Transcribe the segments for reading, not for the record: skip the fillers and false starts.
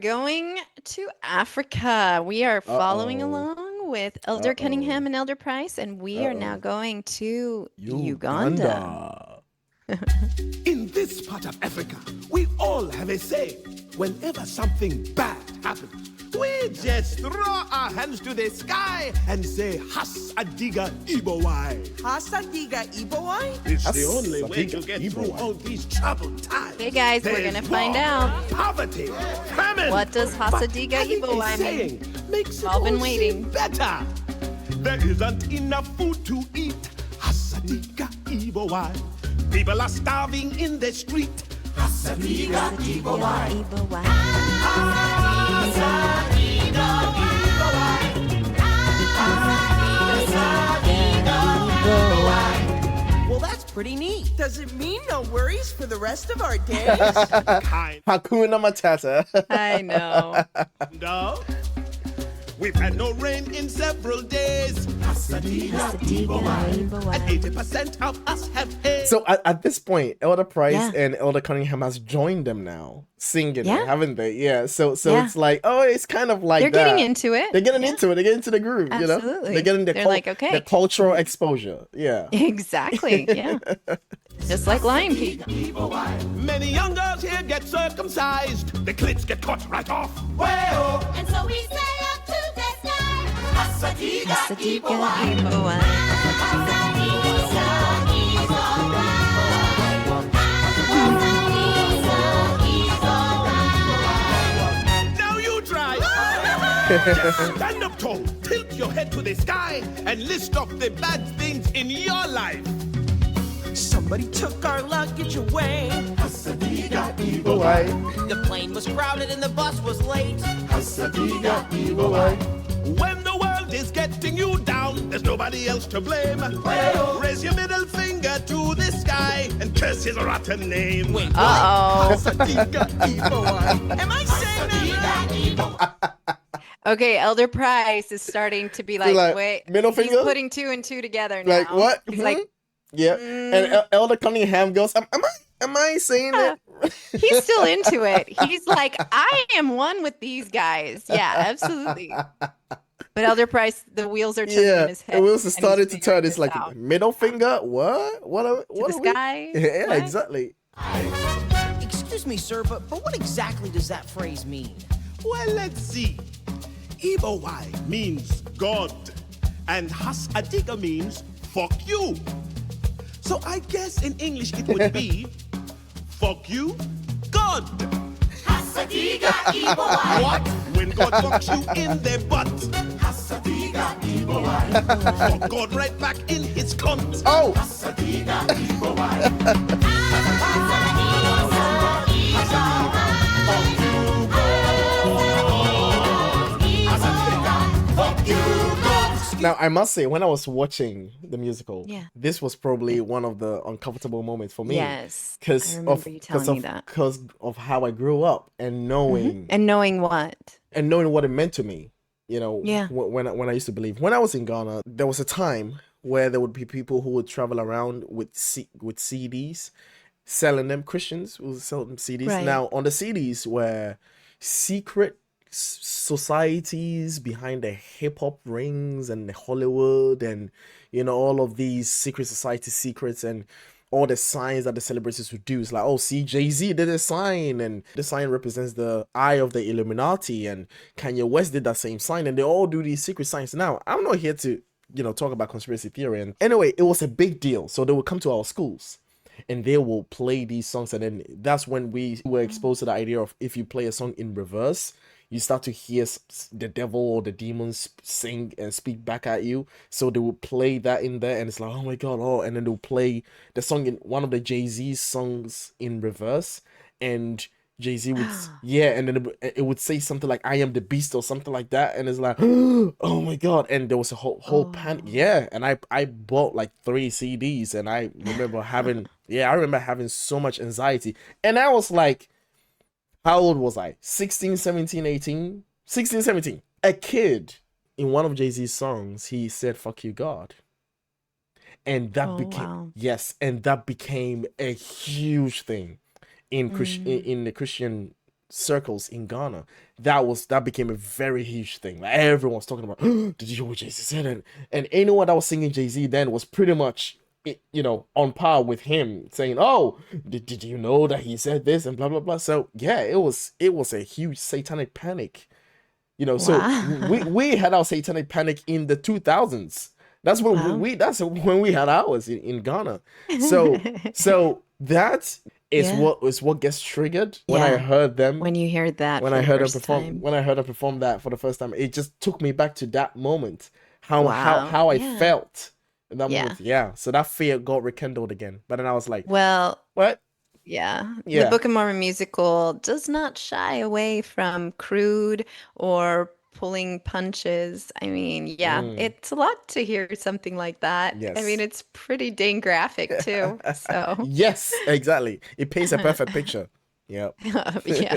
Going to Africa. We are following Uh-oh. along with Elder Uh-oh. Cunningham and Elder Price, and we are now Uh-oh. going to Uganda. Uganda. In this part of Africa, we all have a say. Whenever something bad happens, we just throw our hands to the sky and say, Hasa Diga Eebowai. Hasa Diga Eebowai? It's Hasa the only way to Diga get through Eebowai. all these troubled times. Okay, guys, we're There's gonna find war, out. Poverty, famine. What does Hasa But Diga having a Eebowai mean? saying makes it All been all waiting. seem better. There isn't enough food to eat. Hasa Diga Eebowai. People are starving in the street. Hasa Diga Eebowai. Well, that's pretty neat. Does it mean no worries for the rest of our days? Kind Hakuna Matata. I know. of. We've had no rain in several days. Hasa Diga Eebowai. And 80% of us have AIDS. So at this point, Elder Price Yeah. and Elder Cunningham has joined them now, singing, Yeah. haven't they? Yeah. So Yeah. it's like, oh, it's kind of like They're that. getting into it. They're getting Yeah. into it. They're getting into the groove. You know, Absolutely. they're getting the They're like, okay. the cultural exposure. Yeah. Exactly. Yeah. Just like Lion King. Many young girls here get circumcised. The clits get cut right off. Well, And so we sail up to the sky. Hasa Diga Hasa Diga Eebowai. Eebowai. Hasa Diga Eebowai. Hasa Diga Eebowai. now you try. Just stand up tall, tilt your head to the sky, and list off the bad things in your life. Somebody took our luggage away. Hasa Diga Why? The plane was crowded and the bus was late. Hasa Diga Eebowai. When the world is getting you down, there's nobody else to blame. Raise your middle finger to the sky and curse his rotten name. Wait, what? Uh-oh. Hasa Diga Eebowai. Am I saying that right? Okay, Elder Price is starting to be like, like, wait, middle he's finger? putting two and two together now. Like what? He's like, yeah. And Elder Cunningham goes, am I saying it? he's still into it. He's like, I am one with these guys. Yeah, absolutely. But Elder Price, the wheels are turning Yeah, in his head. the wheels are and he's starting to figuring turn. It's this like out. middle finger. What? What? To What the are we? sky. Yeah, What? exactly. Excuse me, sir, but what exactly does that phrase mean? Well, let's see. Eebowai means God, and Hasa Diga means fuck you. So I guess in English it would be fuck you, God. Hasa Diga Eebowai. What? When God fucks you in the butt. Hasa Diga Eebowai. Fuck God right back in his cunt. Oh, Hasa Diga Eebowai. now I must say, when I was watching the musical, Yeah. this was probably one of the uncomfortable moments for me. Yes. I because remember you telling me that. because of how I grew up and knowing And knowing what? and knowing what it meant to me. You know, Yeah. when I used to believe. When I was in Ghana, there was a time where there would be people who would travel around with CDs, selling them. Christians will sell them CDs. Right. Now on the CDs were secret societies behind the hip hop rings and the Hollywood and all of these secret society secrets and all the signs that the celebrities would do. It's like, oh, see, Jay-Z did a sign, and the sign represents the eye of the Illuminati, and Kanye West did that same sign, and they all do these secret signs. Now, I'm not here to, talk about conspiracy theory. And anyway, it was a big deal. So they would come to our schools and they will play these songs. And then that's when we were exposed to the idea of if you play a song in reverse, you start to hear the devil or the demons sing and speak back at you. So they will play that in there, and it's like, oh my god, oh, and then they'll play the song in one of the Jay-Z songs in reverse, and Jay-Z would, and then it would say something like, I am the beast or something like that, and it's like, oh my god, and there was a whole panic, and I bought like 3 CDs, and I remember having so much anxiety, and I was like, how old was I? 16, 17, 18? 16, 17. A kid in one of Jay-Z's songs, he said, fuck you, God. And that that became a huge thing in the Christian circles in Ghana, that became a very huge thing. Like everyone's talking about, did you hear what Jay-Z said? And anyone that was singing Jay-Z then was pretty much, you know, on par with him, saying, oh, did you know that he said this and blah blah blah. So yeah, it was a huge satanic panic, you know. So we had our satanic panic in the 2000s. That's when that's when we had ours in Ghana. So that is what gets triggered when I heard them. When you heard that, when I heard her perform that for the first time, it just took me back to that moment. How I felt in that moment. Yeah. So that fear got rekindled again. But then I was like, well, what? Yeah. The Book of Mormon musical does not shy away from crude or pulling punches. I mean, it's a lot to hear something like that. Yes. I mean, it's pretty dang graphic too. So yes, exactly. It paints a perfect picture. Yep. yeah.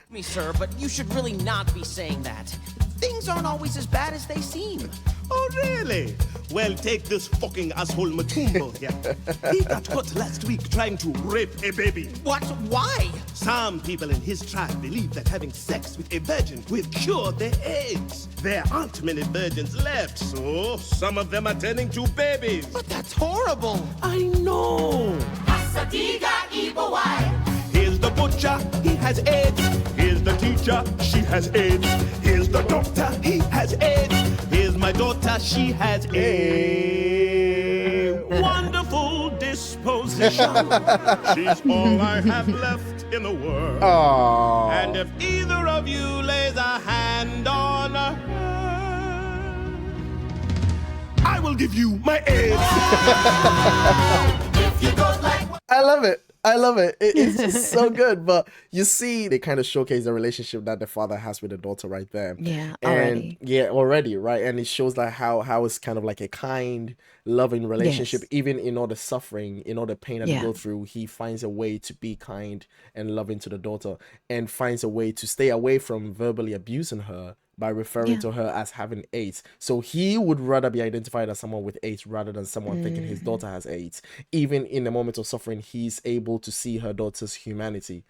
Me, sir, but you should really not be saying that. Things aren't always as bad as they seem. Oh, really? Well, take this fucking asshole Matumbo here. He got caught last week trying to rape a baby. What? Why? Some people in his tribe believe that having sex with a virgin will cure their AIDS. There aren't many virgins left, so some of them are turning to babies. But that's horrible. I know. Hasa Diga Eebowai. Here's the butcher, he has AIDS. Here's the teacher, she has AIDS. Here's the doctor, he has AIDS. Here's my daughter, she has a wonderful disposition. She's all I have left in the world. Aww. And if either of you lays a hand on her, I will give you my AIDS. If you go like I love it. I love it. It's just so good. But you see, they kind of showcase the relationship that the father has with the daughter right there. Yeah, and already, right? And it shows that how it's kind of like a kind, loving relationship. Yes. Even in all the suffering, in all the pain that they go through, he finds a way to be kind and loving to the daughter, and finds a way to stay away from verbally abusing her by referring to her as having AIDS. So he would rather be identified as someone with AIDS rather than someone thinking his daughter has AIDS. Even in the moment of suffering, he's able to see her daughter's humanity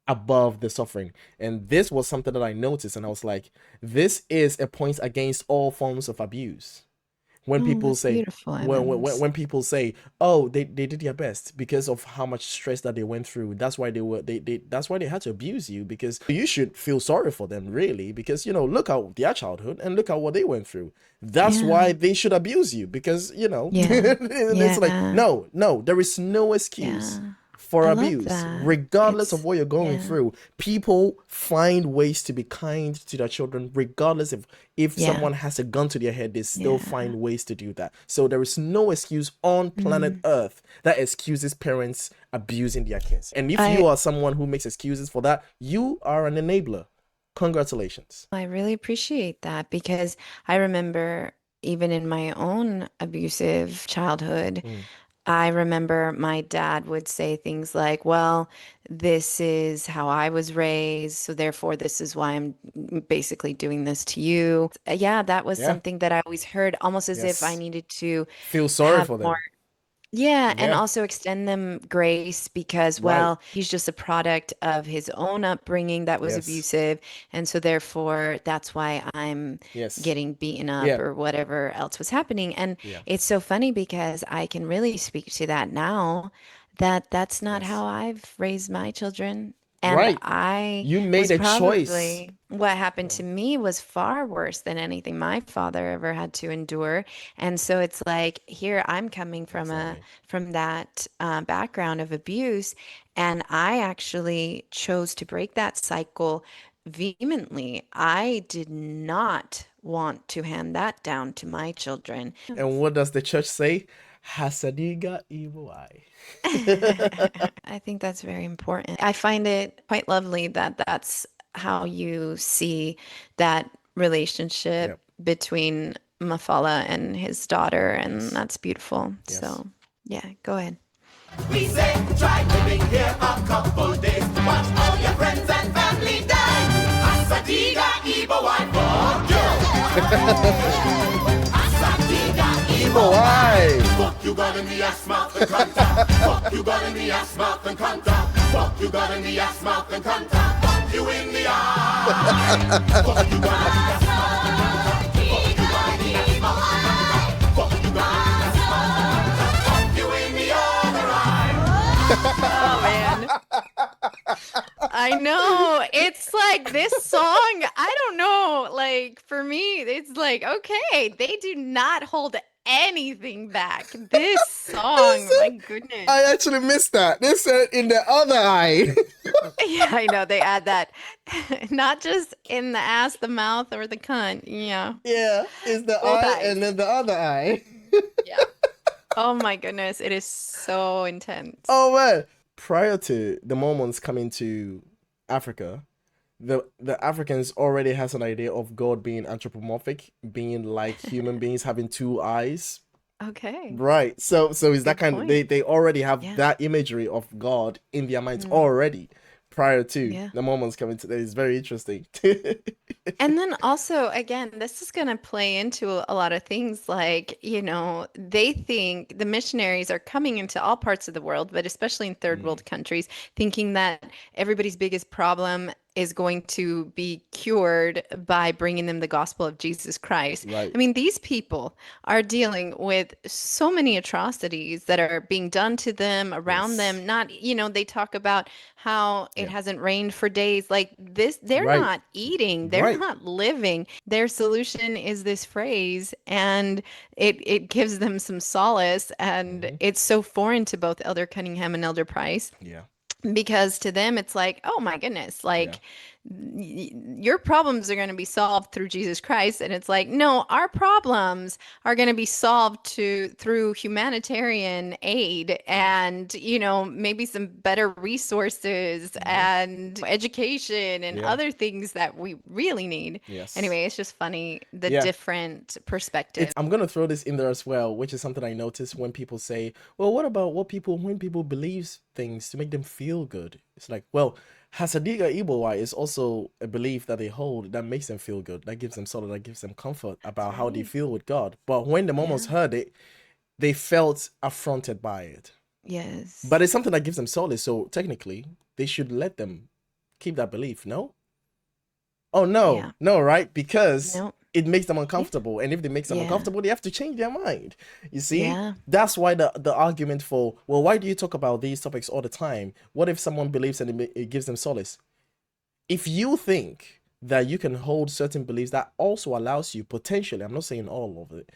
above the suffering. And this was something that I noticed, and I was like, this is a point against all forms of abuse. When people say, when people say, oh, they did their best because of how much stress that they went through. That's why that's why they had to abuse you, because you should feel sorry for them, really, because, you know, look at their childhood and look at what they went through. That's why they should abuse you, because, you know, it's like, no, there is no excuse for abuse, regardless of what you're going through. People find ways to be kind to their children, regardless if someone has a gun to their head, they still find ways to do that. So there is no excuse on planet Earth that excuses parents abusing their kids. And if you are someone who makes excuses for that, you are an enabler. Congratulations. I really appreciate that, because I remember even in my own abusive childhood, I remember my dad would say things like, well, this is how I was raised, so therefore this is why I'm basically doing this to you. Yeah, that was something that I always heard, almost as if I needed to feel sorry have for them. more. Yeah, and also extend them grace, because, well, he's just a product of his own upbringing that was abusive. And so therefore, that's why I'm getting beaten up or whatever else was happening. And it's so funny, because I can really speak to that now, that's not how I've raised my children. And you made a choice. What happened to me was far worse than anything my father ever had to endure. And so it's like, here I'm coming from that background of abuse, and I actually chose to break that cycle vehemently. I did not want to hand that down to my children. And what does the church say? Hasa Diga Eebowai. I think that's very important. I find it quite lovely that that's how you see that relationship between Mafala and his daughter, and that's beautiful. So, yeah, go ahead. we say, try living here a couple days. Watch all your friends and family die. Hasa Diga Eebowai for you. Hasa Diga Eebowai. Fuck you got in the ass, mouth and cunt. Fuck you got in the ass, mouth and cunt. Fuck you got in the ass, mouth and cunt. Fuck you in the eye. Fuck you got in the ass, mouth and cunt. Fuck you got in the ass, mouth and cunt. Fuck you got in the ass, mouth and cunt. Fuck you in the other eye. Oh man. I know. It's like this song, I don't know, like for me, it's like, okay, they do not hold anything back. This song, my goodness. I actually missed that. They said in the other eye. Yeah, I know. They add that. Not just in the ass, the mouth, or the cunt. Yeah. Yeah, it's the Both eye eyes. and then the other eye. Yeah. Oh my goodness. It is so intense. Oh man. Prior to the Mormons coming to Africa, the Africans already has an idea of God being anthropomorphic, being like human beings having two eyes. Okay. Right. So it's that kind point. of they already have Yeah. that imagery of God in their minds already prior to Yeah. the Mormons coming to. It's very interesting. And then also, again, this is going to play into a lot of things like, they think the missionaries are coming into all parts of the world, but especially in third world countries, thinking that everybody's biggest problem is going to be cured by bringing them the gospel of Jesus Christ. Right. I mean, these people are dealing with so many atrocities that are being done to them, around them. Not, they talk about how it hasn't rained for days. Like this, they're Right. not eating, they're Right. not living. Their solution is this phrase, and it gives them some solace. And it's so foreign to both Elder Cunningham and Elder Price. Yeah. Because to them, it's like, oh my goodness, like your problems are going to be solved through Jesus Christ. And it's like, no, our problems are going to be solved through humanitarian aid and, maybe some better resources and education and other things that we really need. Yes. Anyway, it's just funny, the different perspective. I'm going to throw this in there as well, which is something I notice when people say, well, what about when people believe things to make them feel good? It's like, well, Hasa Diga Eebowai is also a belief that they hold that makes them feel good, that gives them solace, that gives them comfort about how they feel with God. But when the Mormons heard it, they felt affronted by it. Yes. But it's something that gives them solace, so technically, they should let them keep that belief, no? Oh, no. Yeah. No, right? Because No. it makes them uncomfortable. And if they make them uncomfortable, they have to change their mind. You see? Yeah. That's why the argument for, well, why do you talk about these topics all the time? What if someone believes and it gives them solace? If you think that you can hold certain beliefs, that also allows you potentially, I'm not saying all of it,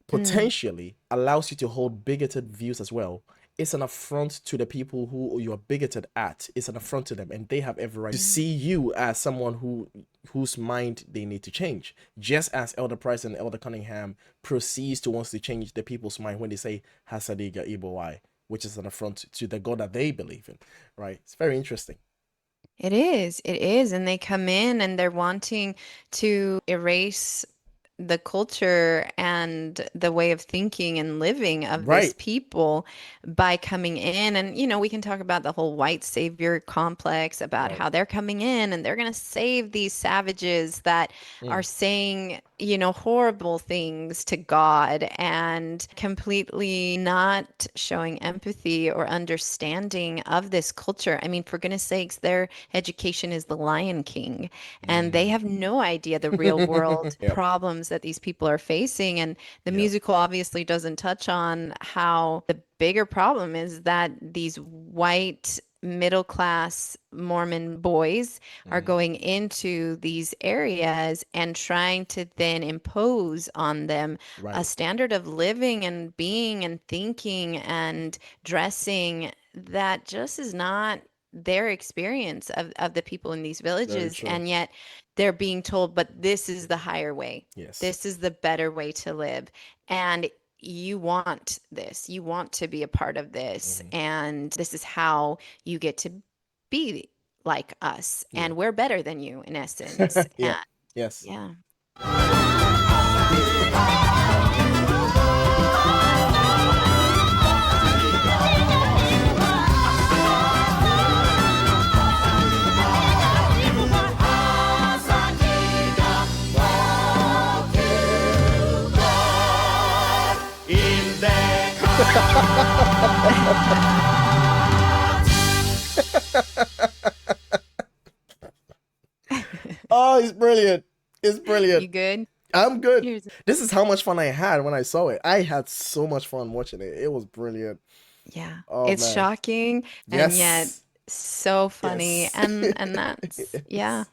potentially allows you to hold bigoted views as well. It's an affront to the people who you're bigoted at. It's an affront to them, and they have every right to see you as someone whose mind they need to change. Just as Elder Price and Elder Cunningham proceeds to want to change the people's mind when they say Hasa Diga Eebowai, which is an affront to the God that they believe in. Right? It's very interesting. It is. And they come in and they're wanting to erase the culture and the way of thinking and living of this people by coming in. And, we can talk about the whole white savior complex about how they're coming in and they're going to save these savages that are saying, horrible things to God and completely not showing empathy or understanding of this culture. I mean, for goodness sakes, their education is the Lion King, and they have no idea the real world problems that these people are facing. And the musical obviously doesn't touch on how the bigger problem is that these white middle class Mormon boys are going into these areas and trying to then impose on them a standard of living and being and thinking and dressing that just is not their experience of the people in these villages. And yet they're being told, but this is the higher way. Yes. This is the better way to live. And you want this, you want to be a part of this. And this is how you get to be like us. And we're better than you in essence. Yes. Yeah. Oh, it's brilliant. It's brilliant. You good? I'm good. Here's This is how much fun I had when I saw it. I had so much fun watching it. It was brilliant. Yeah. Oh It's man. shocking and yet Yes. so funny Yes. and that's yeah.